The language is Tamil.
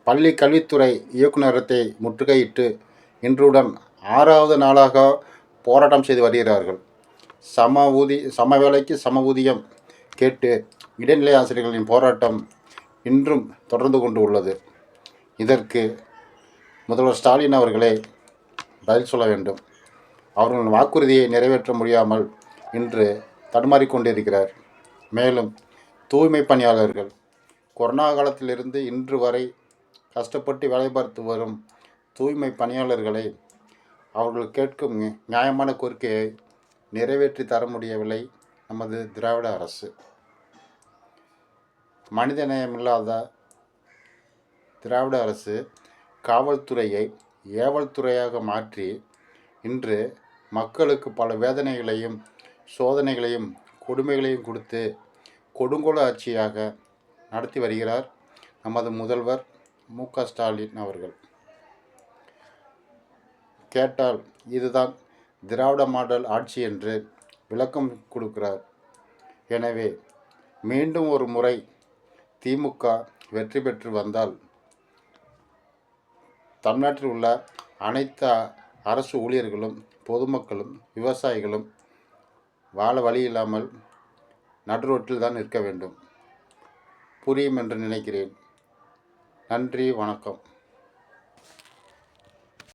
பள்ளி கல்வித்துறை இயக்குநரகத்தை முற்றுகையிட்டு இன்றுடன் 6வது நாளாக போராட்டம் செய்து வருகிறார்கள். சம வேலைக்கு சம ஊதியம் கேட்டு இடைநிலை ஆசிரியர்களின் போராட்டம் இன்றும் தொடர்ந்து கொண்டு உள்ளது. இதற்கு முதல்வர் ஸ்டாலின் அவர்களே பதில் சொல்ல வேண்டும். அவர்களின் வாக்குறுதியை நிறைவேற்ற முடியாமல் இன்று தடுமாறிக்கொண்டிருக்கிறார். மேலும் தூய்மை பணியாளர்கள் கொரோனா காலத்திலிருந்து இன்று வரை கஷ்டப்பட்டு வேலை பார்த்து வரும் தூய்மை பணியாளர்களை அவர்கள் கேட்கும் நியாயமான கோரிக்கையை நிறைவேற்றி தர முடியவில்லை நமது திராவிட அரசு. மனிதநேயமில்லாத திராவிட அரசு காவல்துறையை ஏவல் துறையாக மாற்றி இன்று மக்களுக்கு பல வேதனைகளையும் சோதனைகளையும் கொடுமைகளையும் கொடுத்து கொடுங்கோல ஆட்சியாக நடத்தி வருகிறார் நமது முதல்வர் மு.க. ஸ்டாலின் அவர்கள். கேட்டால் இதுதான் திராவிட மாடல் ஆட்சி என்று விளக்கம் கொடுக்கிறார். எனவே மீண்டும் ஒரு முறை திமுக வெற்றி பெற்று வந்தால் தமிழ்நாட்டில் உள்ள அனைத்து அரசு ஊழியர்களும் பொதுமக்களும் விவசாயிகளும் வாழ வழி இல்லாமல் நடுரோட்டில் தான் நிற்க வேண்டும். புரியும் என்று நினைக்கிறேன். நன்றி, வணக்கம்.